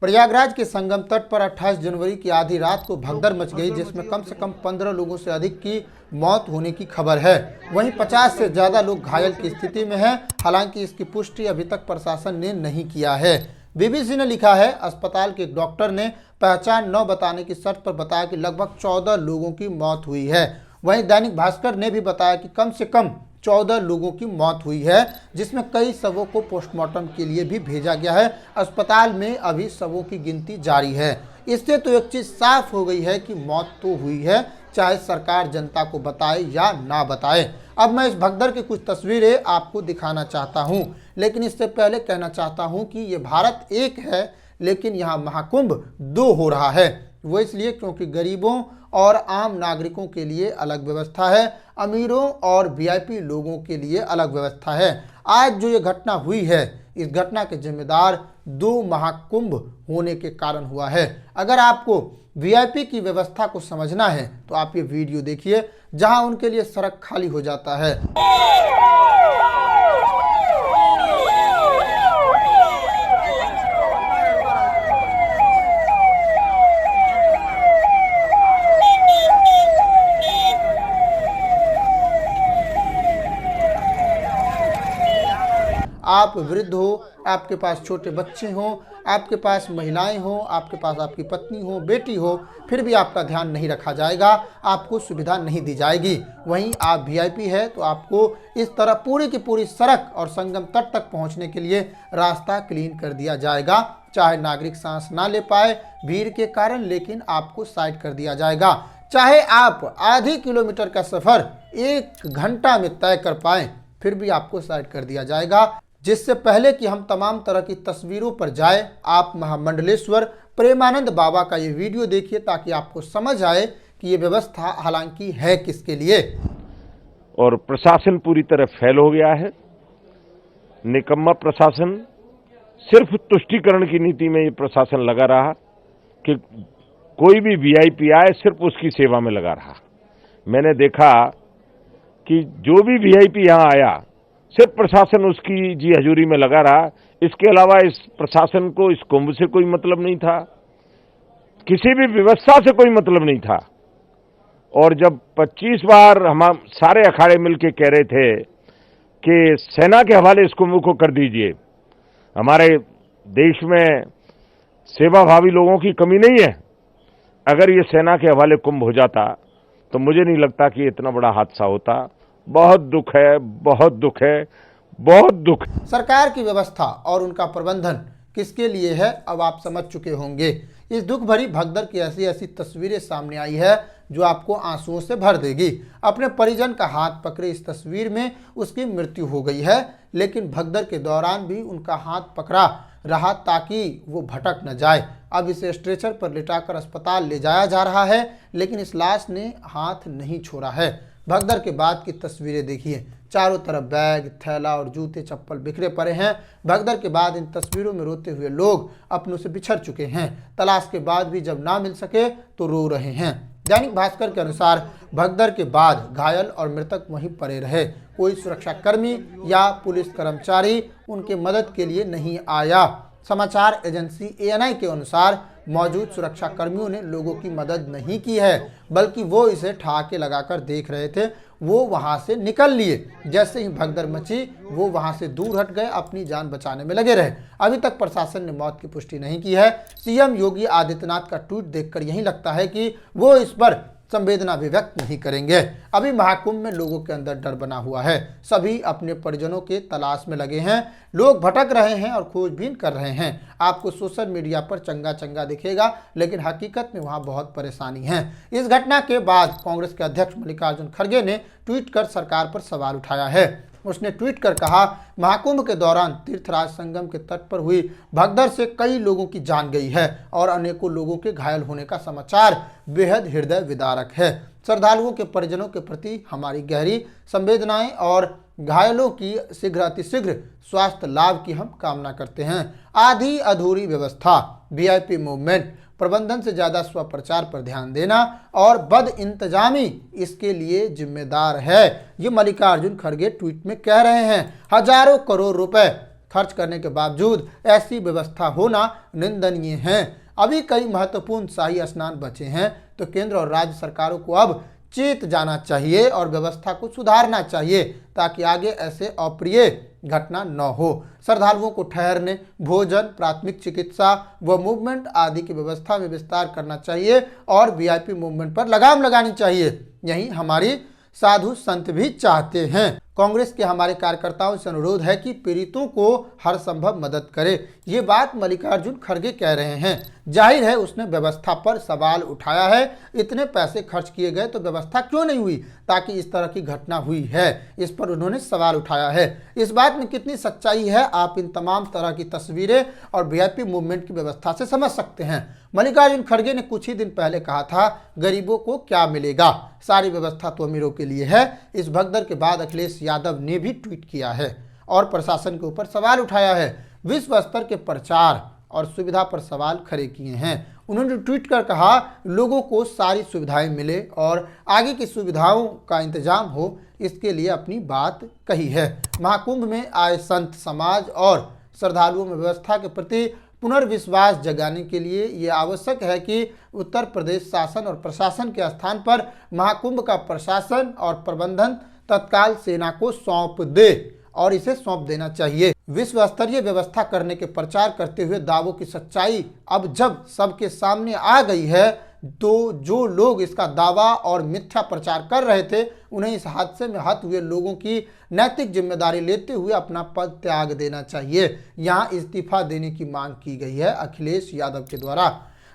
प्रयागराज के संगम तट पर 28 जनवरी की आधी रात को भगदड़ मच गई, जिसमें कम से कम 15 लोगों से अधिक की मौत होने की खबर है। वहीं 50 से ज्यादा लोग घायल की स्थिति में हैं। हालांकि इसकी पुष्टि अभी तक प्रशासन ने नहीं किया है। बीबीसी ने लिखा है, अस्पताल के एक डॉक्टर ने पहचान न बताने की शर्त पर बताया कि लगभग 14 लोगों की मौत हुई है। वहीं दैनिक भास्कर ने भी बताया कि कम से कम 14 लोगों की मौत हुई है, जिसमें कई शवों को पोस्टमार्टम के लिए भी भेजा गया है। अस्पताल में अभी शवों की गिनती जारी है। इससे तो एक चीज साफ हो गई है कि मौत तो हुई है, चाहे सरकार जनता को बताए या ना बताए। अब मैं इस भगदड़ की कुछ तस्वीरें आपको दिखाना चाहता हूं, लेकिन इससे पहले कहना चाहता हूं कि ये भारत एक है, लेकिन यहाँ महाकुंभ 2 हो रहा है। वो इसलिए क्योंकि गरीबों और आम नागरिकों के लिए अलग व्यवस्था है, अमीरों और वीआईपी लोगों के लिए अलग व्यवस्था है। आज जो ये घटना हुई है, इस घटना के जिम्मेदार 2 महाकुंभ होने के कारण हुआ है। अगर आपको वीआईपी की व्यवस्था को समझना है तो आप ये वीडियो देखिए, जहां उनके लिए सड़क खाली हो जाता है। आप वृद्ध हो, आपके पास छोटे बच्चे हों, आपके पास महिलाएं हों, आपके पास आपकी पत्नी हो, बेटी हो, फिर भी आपका ध्यान नहीं रखा जाएगा, आपको सुविधा नहीं दी जाएगी। वहीं आप वीआईपी है तो आपको इस तरह पूरी की पूरी सड़क और संगम तट तक पहुंचने के लिए रास्ता क्लीन कर दिया जाएगा। चाहे नागरिक सांस ना ले पाए भीड़ के कारण, लेकिन आपको साइड कर दिया जाएगा। चाहे आप आधी किलोमीटर का सफर 1 घंटा में तय कर पाए, फिर भी आपको साइड कर दिया जाएगा। जिससे पहले कि हम तमाम तरह की तस्वीरों पर जाए, आप महामंडलेश्वर प्रेमानंद बाबा का ये वीडियो देखिए, ताकि आपको समझ आए कि ये व्यवस्था हालांकि है किसके लिए। और प्रशासन पूरी तरह फेल हो गया है। निकम्मा प्रशासन, सिर्फ तुष्टीकरण की नीति में ये प्रशासन लगा रहा कि कोई भी वीआईपी आए सिर्फ उसकी सेवा में लगा रहा। मैंने देखा कि जो भी वीआईपी यहाँ आया सिर्फ प्रशासन उसकी जी हजूरी में लगा रहा। इसके अलावा इस प्रशासन को इस कुंभ से कोई मतलब नहीं था, किसी भी व्यवस्था से कोई मतलब नहीं था। और जब 25 बार हम सारे अखाड़े मिलकर कह रहे थे कि सेना के हवाले इस कुंभ को कर दीजिए, हमारे देश में सेवाभावी लोगों की कमी नहीं है, अगर ये सेना के हवाले कुंभ हो जाता तो मुझे नहीं लगता कि इतना बड़ा हादसा होता। बहुत दुख है, बहुत दुख है, बहुत दुख। सरकार की व्यवस्था और उनका प्रबंधन किसके लिए है, अब आप समझ चुके होंगे। इस दुख भरी भगदड़ की ऐसी ऐसी तस्वीरें सामने आई है जो आपको आंसुओं से भर देगी। अपने परिजन का हाथ पकड़े इस तस्वीर में उसकी मृत्यु हो गई है, लेकिन भगदड़ के दौरान भी उनका हाथ पकड़ा रहा ताकि वो भटक न जाए। अब इसे स्ट्रेचर पर लिटाकर अस्पताल ले जाया जा रहा है, लेकिन इस लाश ने हाथ नहीं छोड़ा है। भगदड़ के बाद की तस्वीरें देखिए, चारों तरफ बैग, थैला और जूते चप्पल बिखरे पड़े हैं। भगदड़ के बाद इन तस्वीरों में रोते हुए लोग अपनों से बिछड़ चुके हैं। तलाश के बाद भी जब ना मिल सके तो रो रहे हैं। दैनिक भास्कर के अनुसार भगदड़ के बाद घायल और मृतक वहीं पड़े रहे। कोई सुरक्षाकर्मी या पुलिस कर्मचारी उनके मदद के लिए नहीं आया। समाचार एजेंसी एएनआई के अनुसार मौजूद सुरक्षा कर्मियों ने लोगों की मदद नहीं की है, बल्कि वो इसे ठहाके लगाकर देख रहे थे। वो वहां से निकल लिए। जैसे ही भगदड़ मची वो वहां से दूर हट गए, अपनी जान बचाने में लगे रहे। अभी तक प्रशासन ने मौत की पुष्टि नहीं की है। सीएम योगी आदित्यनाथ का ट्वीट देखकर यही लगता है कि वो इस पर संवेदना भी व्यक्त नहीं करेंगे। अभी महाकुंभ में लोगों के अंदर डर बना हुआ है। सभी अपने परिजनों के तलाश में लगे हैं। लोग भटक रहे हैं और खोजबीन कर रहे हैं। आपको सोशल मीडिया पर चंगा चंगा दिखेगा, लेकिन हकीकत में वहां बहुत परेशानी है। इस घटना के बाद कांग्रेस के अध्यक्ष मल्लिकार्जुन खड़गे ने ट्वीट कर सरकार पर सवाल उठाया है। उसने ट्वीट कर कहा, महाकुंभ के दौरान तीर्थराज संगम के तट पर हुई भगदड़ से कई लोगों की जान गई है और अनेकों लोगों के घायल होने का समाचार बेहद हृदय विदारक है। श्रद्धालुओं के परिजनों के प्रति हमारी गहरी संवेदनाएं और घायलों की शीघ्र अतिशीघ्र स्वास्थ्य लाभ की हम कामना करते हैं। आधी अधूरी व्यवस्था, वीआईपी मूवमेंट, प्रबंधन से ज्यादा स्वप्रचार पर ध्यान देना और बद इंतजामी इसके लिए जिम्मेदार है। ये मल्लिकार्जुन खड़गे ट्वीट में कह रहे हैं। हजारों करोड़ रुपए खर्च करने के बावजूद ऐसी व्यवस्था होना निंदनीय है। अभी कई महत्वपूर्ण शाही स्नान बचे हैं, तो केंद्र और राज्य सरकारों को अब चेत जाना चाहिए और व्यवस्था को सुधारना चाहिए ताकि आगे ऐसे अप्रिय घटना न हो। श्रद्धालुओं को ठहरने, भोजन, प्राथमिक चिकित्सा व मूवमेंट आदि की व्यवस्था में विस्तार करना चाहिए और वीआईपी मूवमेंट पर लगाम लगानी चाहिए। यही हमारी साधु संत भी चाहते हैं। कांग्रेस के हमारे कार्यकर्ताओं से अनुरोध है कि पीड़ितों को हर संभव मदद करे। ये बात मल्लिकार्जुन खड़गे कह रहे हैं। जाहिर है उसने व्यवस्था पर सवाल उठाया है। इतने पैसे खर्च किए गए तो व्यवस्था क्यों नहीं हुई ताकि इस तरह की घटना हुई है, इस पर उन्होंने सवाल उठाया है। इस बात में कितनी सच्चाई है आप इन तमाम तरह की तस्वीरें और वीआईपी मूवमेंट की व्यवस्था से समझ सकते हैं। मल्लिकार्जुन खड़गे ने कुछ ही दिन पहले कहा था, गरीबों को क्या मिलेगा, सारी व्यवस्था तो अमीरों के लिए है। इस भगदड़ के बाद अखिलेश यादव ने भी ट्वीट किया है और प्रशासन के ऊपर सवाल उठाया है। विश्व स्तर के प्रचार और सुविधा पर सवाल खड़े किए हैं। उन्होंने ट्वीट कर कहा, लोगों को सारी सुविधाएं मिले और आगे की सुविधाओं का इंतजाम हो, इसके लिए अपनी बात कही है। महाकुंभ में आए संत समाज और श्रद्धालुओं में व्यवस्था के प्रति पुनर्विश्वास जगाने के लिए ये आवश्यक है कि उत्तर प्रदेश शासन और प्रशासन के स्थान पर महाकुंभ का प्रशासन और प्रबंधन तत्काल सेना को सौंप दे और इसे सौंप देना चाहिए। विश्व स्तरीय व्यवस्था करने के प्रचार करते हुए दावों की सच्चाई अब जब सबके सामने आ गई है, तो जो लोग इसका दावा और मिथ्या प्रचार कर रहे थे उन्हें इस हादसे में हत हुए लोगों की नैतिक जिम्मेदारी लेते हुए अपना पद त्याग देना चाहिए। यहाँ इस्तीफा देने की मांग की गई है अखिलेश यादव के द्वारा।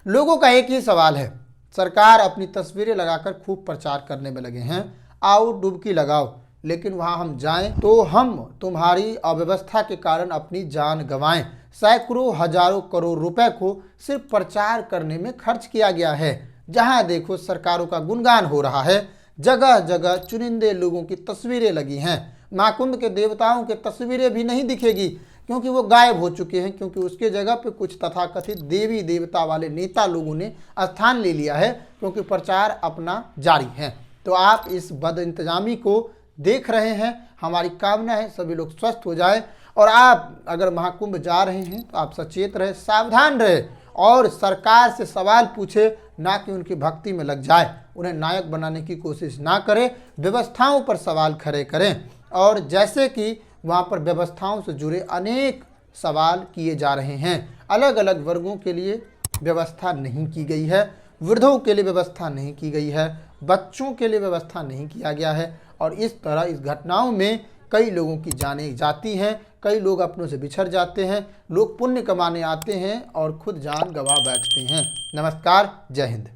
लोगों का एक ही सवाल है, सरकार अपनी तस्वीरें लगाकर खूब प्रचार करने में लगे हैं, आओ डुबकी लगाओ, लेकिन वहां हम जाएं तो हम तुम्हारी अव्यवस्था के कारण अपनी जान गंवाएं। सैकड़ों हजारों करोड़ रुपए को सिर्फ प्रचार करने में खर्च किया गया है। जहां देखो सरकारों का गुणगान हो रहा है, जगह जगह चुनिंदे लोगों की तस्वीरें लगी हैं। महाकुंभ के देवताओं की तस्वीरें भी नहीं दिखेगी क्योंकि वो गायब हो चुके हैं, क्योंकि उसके जगह पे कुछ तथाकथित देवी देवता वाले नेता लोगों ने स्थान ले लिया है, क्योंकि प्रचार अपना जारी है। तो आप इस बद इंतजामी को देख रहे हैं। हमारी कामना है सभी लोग स्वस्थ हो जाएं और आप अगर महाकुंभ जा रहे हैं तो आप सचेत रहे, सावधान रहे और सरकार से सवाल पूछे, ना कि उनकी भक्ति में लग जाए। उन्हें नायक बनाने की कोशिश ना करें, व्यवस्थाओं पर सवाल खड़े करें। और जैसे कि वहाँ पर व्यवस्थाओं से जुड़े अनेक सवाल किए जा रहे हैं। अलग अलग वर्गों के लिए व्यवस्था नहीं की गई है, वृद्धों के लिए व्यवस्था नहीं की गई है, बच्चों के लिए व्यवस्था नहीं किया गया है और इस तरह इस घटनाओं में कई लोगों की जानें जाती हैं, कई लोग अपनों से बिछड़ जाते हैं, लोग पुण्य कमाने आते हैं और खुद जान गंवा बैठते हैं। नमस्कार, जय हिंद।